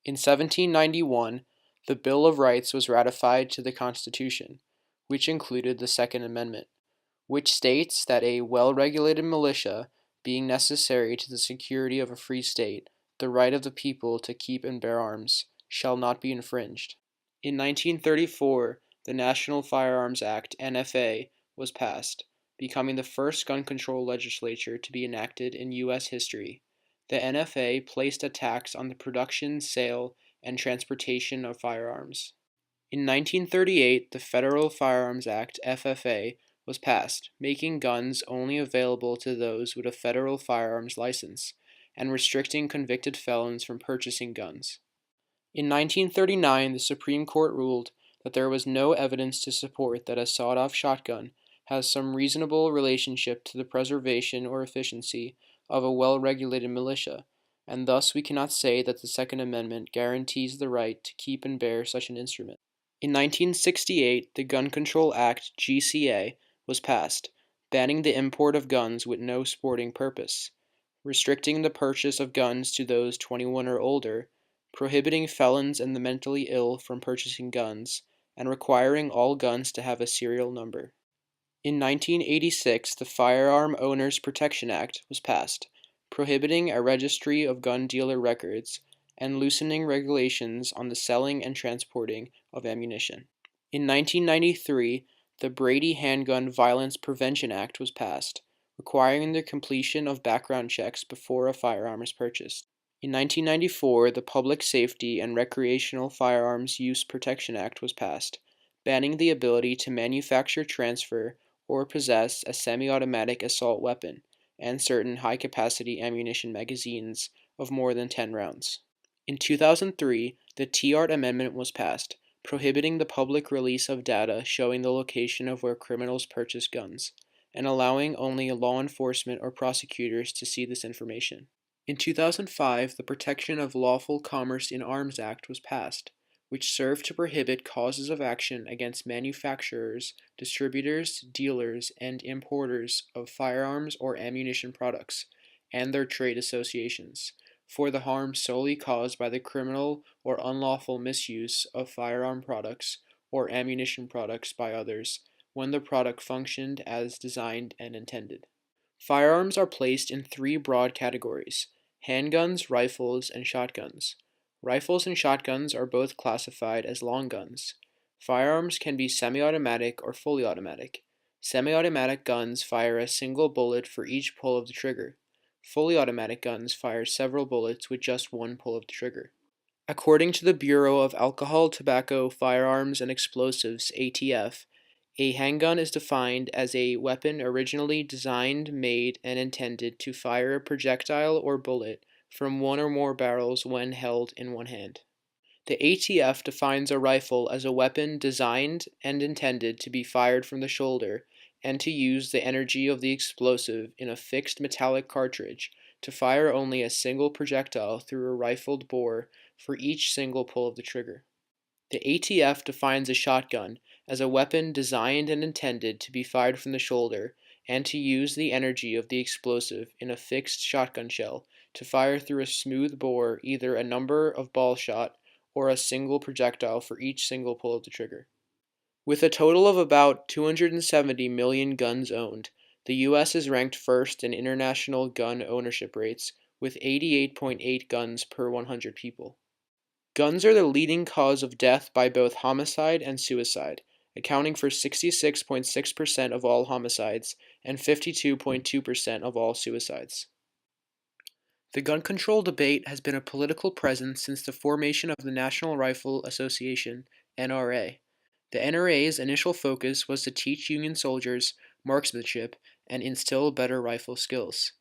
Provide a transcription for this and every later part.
In 1791, the Bill of Rights was ratified to the Constitution, which included the Second Amendment, which states that a well-regulated militia being necessary to the security of a free state, the right of the people to keep and bear arms, shall not be infringed. In 1934, the National Firearms Act, NFA, was passed, becoming the first gun control legislature to be enacted in U.S. history. The NFA placed a tax on the production, sale, and transportation of firearms. In 1938, the Federal Firearms Act, FFA, was passed, making guns only available to those with a federal firearms license, and restricting convicted felons from purchasing guns. In 1939, the Supreme Court ruled that there was no evidence to support that a sawed-off shotgun has some reasonable relationship to the preservation or efficiency of a well-regulated militia, and thus we cannot say that the Second Amendment guarantees the right to keep and bear such an instrument. In 1968, the Gun Control Act, GCA, was passed, banning the import of guns with no sporting purpose, restricting the purchase of guns to those 21 or older, prohibiting felons and the mentally ill from purchasing guns, and requiring all guns to have a serial number. In 1986, the Firearm Owners Protection Act was passed, prohibiting a registry of gun dealer records and loosening regulations on the selling and transporting of ammunition. In 1993, the Brady Handgun Violence Prevention Act was passed, requiring the completion of background checks before a firearm is purchased. In 1994, the Public Safety and Recreational Firearms Use Protection Act was passed, banning the ability to manufacture, transfer, or possess a semi-automatic assault weapon and certain high-capacity ammunition magazines of more than 10 rounds. In 2003, the Tiahrt Amendment was passed, prohibiting the public release of data showing the location of where criminals purchase guns, and allowing only law enforcement or prosecutors to see this information. In 2005, the Protection of Lawful Commerce in Arms Act was passed, which served to prohibit causes of action against manufacturers, distributors, dealers, and importers of firearms or ammunition products, and their trade associations, for the harm solely caused by the criminal or unlawful misuse of firearm products or ammunition products by others when the product functioned as designed and intended. Firearms are placed in three broad categories: handguns, rifles, and shotguns. Rifles and shotguns are both classified as long guns. Firearms can be semi-automatic or fully automatic. Semi-automatic guns fire a single bullet for each pull of the trigger. Fully automatic guns fire several bullets with just one pull of the trigger. According to the Bureau of Alcohol, Tobacco, Firearms, and Explosives, ATF, a handgun is defined as a weapon originally designed, made, and intended to fire a projectile or bullet from one or more barrels when held in one hand. The ATF defines a rifle as a weapon designed and intended to be fired from the shoulder and to use the energy of the explosive in a fixed metallic cartridge to fire only a single projectile through a rifled bore for each single pull of the trigger. The ATF defines a shotgun as a weapon designed and intended to be fired from the shoulder and to use the energy of the explosive in a fixed shotgun shell to fire through a smooth bore either a number of ball shot or a single projectile for each single pull of the trigger. With a total of about 270 million guns owned, the U.S. is ranked first in international gun ownership rates with 88.8 guns per 100 people. Guns are the leading cause of death by both homicide and suicide, accounting for 66.6% of all homicides and 52.2% of all suicides. The gun control debate has been a political presence since the formation of the National Rifle Association, NRA. The NRA's initial focus was to teach Union soldiers marksmanship and instill better rifle skills.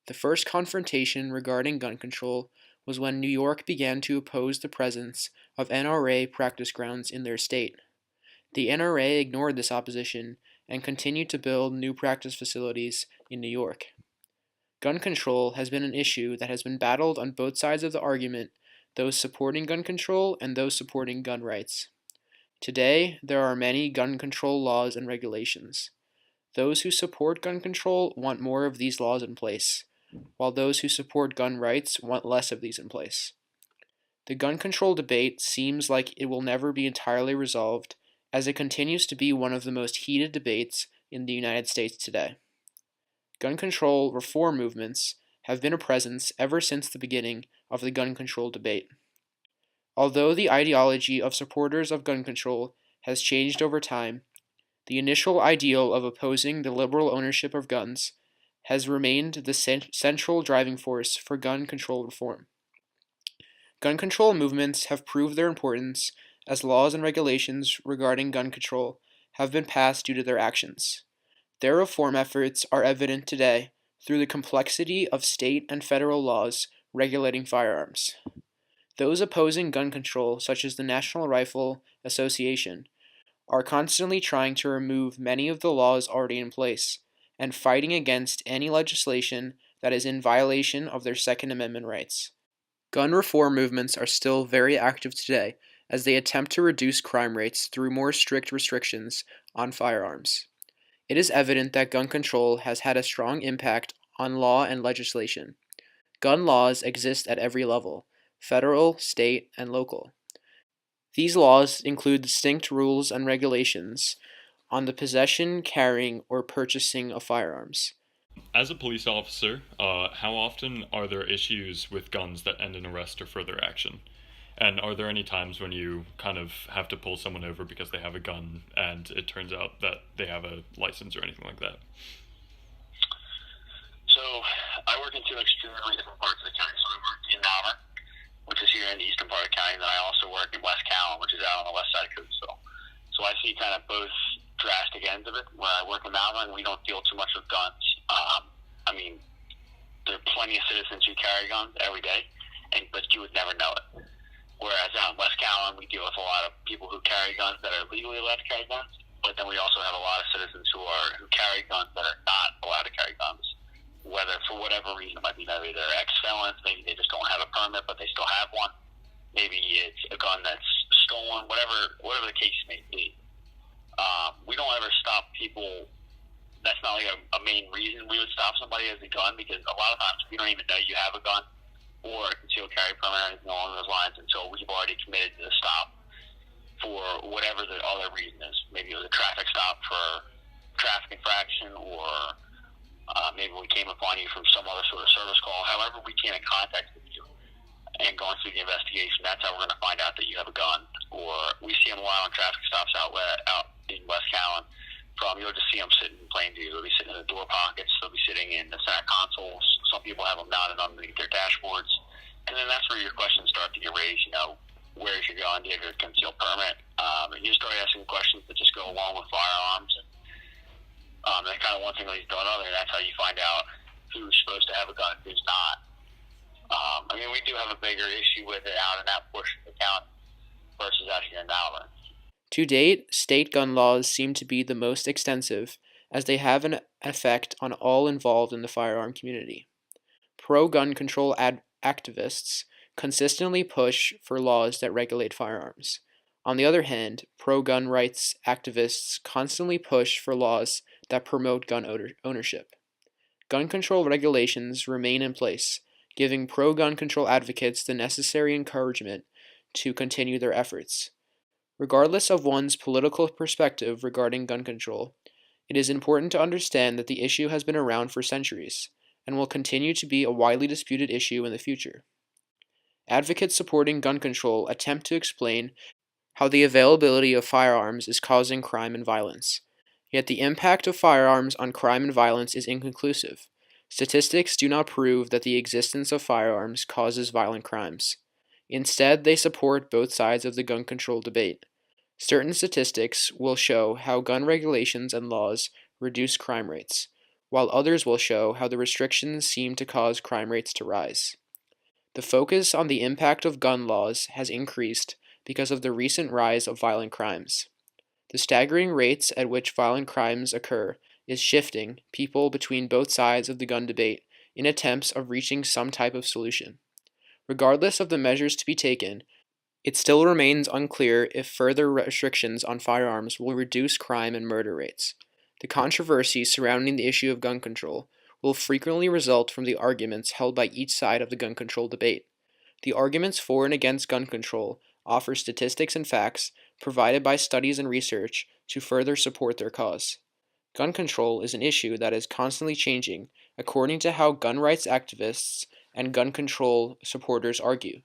The first confrontation regarding gun control was when New York began to oppose the presence of NRA practice grounds in their state. The NRA ignored this opposition and continued to build new practice facilities in New York. Gun control has been an issue that has been battled on both sides of the argument, those supporting gun control and those supporting gun rights. Today, there are many gun control laws and regulations. Those who support gun control want more of these laws in place, while those who support gun rights want less of these in place. The gun control debate seems like it will never be entirely resolved, as it continues to be one of the most heated debates in the United States today. Gun control reform movements have been a presence ever since the beginning of the gun control debate. Although the ideology of supporters of gun control has changed over time, the initial ideal of opposing the liberal ownership of guns has remained the central driving force for gun control reform. Gun control movements have proved their importance as laws and regulations regarding gun control have been passed due to their actions. Their reform efforts are evident today through the complexity of state and federal laws regulating firearms. Those opposing gun control, such as the National Rifle Association, are constantly trying to remove many of the laws already in place and fighting against any legislation that is in violation of their Second Amendment rights. Gun reform movements are still very active today as they attempt to reduce crime rates through more strict restrictions on firearms. It is evident that gun control has had a strong impact on law and legislation. Gun laws exist at every level: federal, state, and local. These laws include distinct rules and regulations on the possession, carrying, or purchasing of firearms. As a police officer, how often are there issues with guns that end in arrest or further action? And are there any times when you kind of have to pull someone over because they have a gun and it turns out that they have a license or anything like that? So I work in two extremely different parts of the county. So I work in Malvern, which is here in the eastern part of the county, and then I also work in West Callan, which is out on the west side of Coatesville. So I see kind of both drastic ends of it. Where I work in Malvern, we don't deal too much with guns. I mean, there are plenty of citizens who carry guns every day, but you would never know it. Whereas out in West Callan, we deal with a lot of people who carry guns that are legally allowed to carry guns, but then we also have a lot of citizens who carry guns that are not allowed to carry guns, whether for whatever reason. It might be maybe they're ex-felons, maybe they just don't have a permit, but they still have one. Maybe it's a gun that's stolen, whatever the case may be. We don't ever stop people. That's not like a main reason we would stop somebody as a gun, because a lot of times we don't even know you have a gun or a concealed carry permit or anything along those lines until we've already committed to the stop for whatever the other reason is. Maybe it was a traffic stop for traffic infraction, or maybe we came upon you from some other sort of service call. However, we came in contact with you and going through the investigation, that's how we're going to find out that you have a gun. Or we see them a lot on traffic stops out in West Callan. You'll just see them sitting in plain view. They'll be sitting in the door pockets. They'll be sitting in the center consoles. Some people have them mounted underneath their dashboards. And then that's where your questions start to get raised. Where's your gun? Do you have your concealed permit? And you start asking questions that just go along with firearms. And then kind of one thing leads to another. That's how you find out who's supposed to have a gun and who's not. We do have a bigger issue with it out in that portion of the county versus out here in Malvern. To date, state gun laws seem to be the most extensive, as they have an effect on all involved in the firearm community. Pro-gun control activists consistently push for laws that regulate firearms. On the other hand, pro-gun rights activists constantly push for laws that promote gun ownership. Gun control regulations remain in place, giving pro-gun control advocates the necessary encouragement to continue their efforts. Regardless of one's political perspective regarding gun control, it is important to understand that the issue has been around for centuries and will continue to be a widely disputed issue in the future. Advocates supporting gun control attempt to explain how the availability of firearms is causing crime and violence. Yet the impact of firearms on crime and violence is inconclusive. Statistics do not prove that the existence of firearms causes violent crimes. Instead, they support both sides of the gun control debate. Certain statistics will show how gun regulations and laws reduce crime rates, while others will show how the restrictions seem to cause crime rates to rise. The focus on the impact of gun laws has increased because of the recent rise of violent crimes. The staggering rates at which violent crimes occur is shifting people between both sides of the gun debate in attempts of reaching some type of solution. Regardless of the measures to be taken, it still remains unclear if further restrictions on firearms will reduce crime and murder rates. The controversy surrounding the issue of gun control will frequently result from the arguments held by each side of the gun control debate. The arguments for and against gun control offer statistics and facts provided by studies and research to further support their cause. Gun control is an issue that is constantly changing according to how gun rights activists and gun control supporters argue.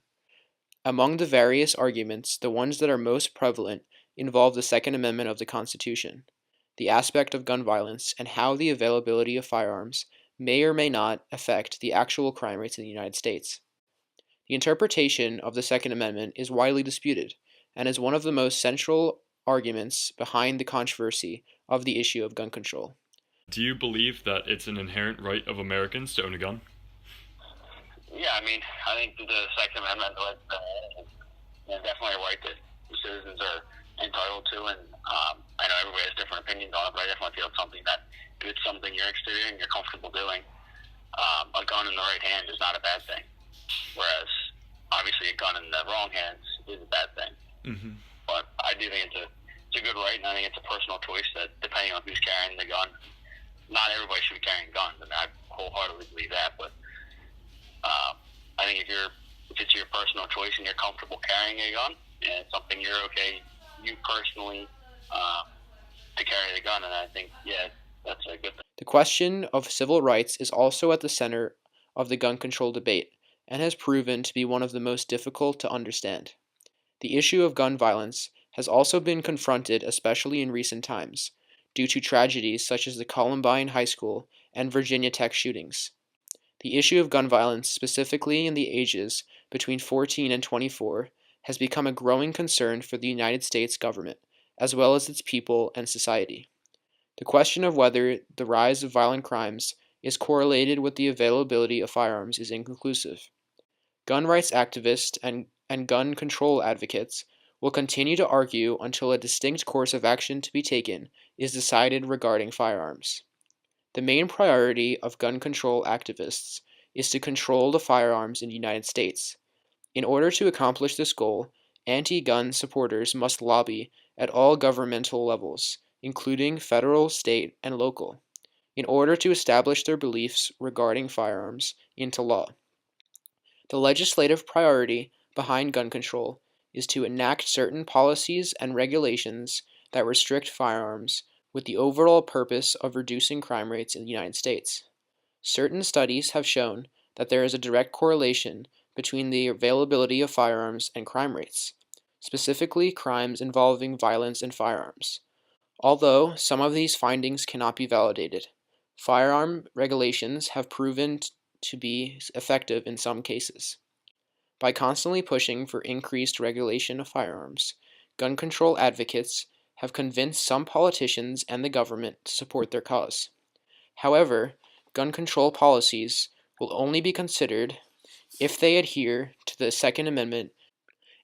Among the various arguments, the ones that are most prevalent involve the Second Amendment of the Constitution, the aspect of gun violence, and how the availability of firearms may or may not affect the actual crime rates in the United States. The interpretation of the Second Amendment is widely disputed and is one of the most central arguments behind the controversy of the issue of gun control. Do you believe that it's an inherent right of Americans to own a gun? Yeah, I mean, I think the Second Amendment is definitely a right that citizens are entitled to, and I know everybody has different opinions on it, but I definitely feel it's something that if it's something you're interested in, you're comfortable doing, a gun in the right hand is not a bad thing, whereas obviously a gun in the wrong hands is a bad thing. Mm-hmm. But I do think it's a good right, and I think it's a personal choice that depending on who's carrying the gun, not everybody should be carrying guns, and I wholeheartedly believe that, but I think if it's your personal choice and you're comfortable carrying a gun, and it's something you're okay, you personally, to carry the gun, and I think, yeah, that's a good thing. The question of civil rights is also at the center of the gun control debate and has proven to be one of the most difficult to understand. The issue of gun violence has also been confronted, especially in recent times, due to tragedies such as the Columbine High School and Virginia Tech shootings. The issue of gun violence, specifically in the ages between 14 and 24, has become a growing concern for the United States government, as well as its people and society. The question of whether the rise of violent crimes is correlated with the availability of firearms is inconclusive. Gun rights activists and gun control advocates will continue to argue until a distinct course of action to be taken is decided regarding firearms. The main priority of gun control activists is to control the firearms in the United States. In order to accomplish this goal, anti-gun supporters must lobby at all governmental levels, including federal, state, and local, in order to establish their beliefs regarding firearms into law. The legislative priority behind gun control is to enact certain policies and regulations that restrict firearms with the overall purpose of reducing crime rates in the United States. Certain studies have shown that there is a direct correlation between the availability of firearms and crime rates, specifically crimes involving violence and firearms. Although some of these findings cannot be validated, firearm regulations have proven to be effective in some cases. By constantly pushing for increased regulation of firearms, gun control advocates have convinced some politicians and the government to support their cause. However, gun control policies will only be considered if they adhere to the Second Amendment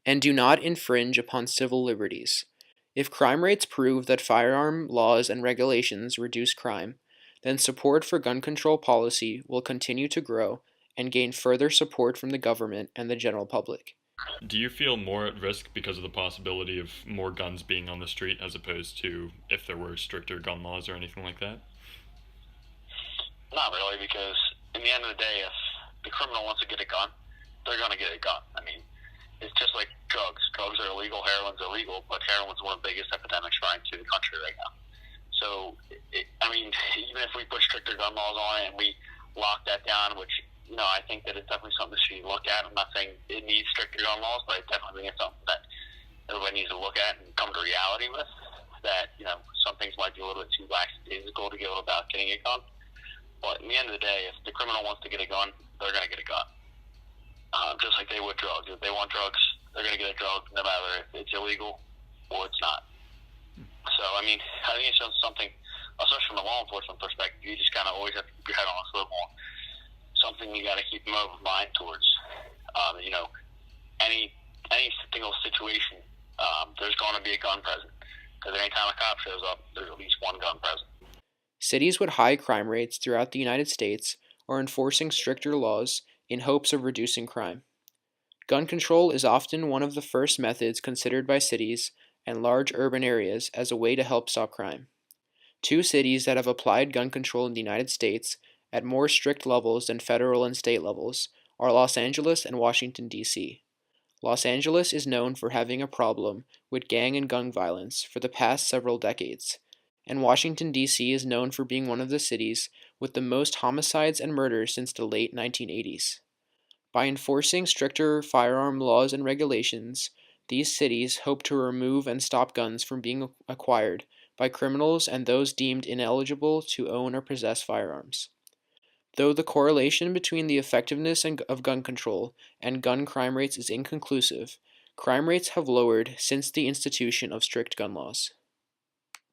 and do not infringe upon civil liberties. If crime rates prove that firearm laws and regulations reduce crime, then support for gun control policy will continue to grow and gain further support from the government and the general public. Do you feel more at risk because of the possibility of more guns being on the street as opposed to if there were stricter gun laws or anything like that? Not really, because in the end of the day, if the criminal wants to get a gun, they're going to get a gun. I mean, it's just like drugs. Drugs are illegal, heroin's illegal, but heroin's one of the biggest epidemics running through the country right now. So, even if we put stricter gun laws on it and we lock that down, which, I think that it's definitely something that should look at. I'm not saying it needs stricter gun laws, but I definitely think it's something that everybody needs to look at and come to reality with. That, some things might be a little bit too lackadaisical to go about getting a gun. But in the end of the day, if the criminal wants to get a gun, they're going to get a gun. Just like they would drugs. If they want drugs, they're going to get a drug no matter if it's illegal or it's not. So, I think it's just something, especially from a law enforcement perspective, you just kind of always have to keep your head on a swivel. Something you got to keep an open mind towards. Any single situation, there's going to be a gun present. Because anytime a cop shows up, there's at least one gun present. Cities with high crime rates throughout the United States are enforcing stricter laws in hopes of reducing crime. Gun control is often one of the first methods considered by cities and large urban areas as a way to help stop crime. Two cities that have applied gun control in the United States at more strict levels than federal and state levels are Los Angeles and Washington, D.C. Los Angeles is known for having a problem with gang and gun violence for the past several decades, and Washington, D.C. is known for being one of the cities with the most homicides and murders since the late 1980s. By enforcing stricter firearm laws and regulations, these cities hope to remove and stop guns from being acquired by criminals and those deemed ineligible to own or possess firearms. Though the correlation between the effectiveness of gun control and gun crime rates is inconclusive, crime rates have lowered since the institution of strict gun laws.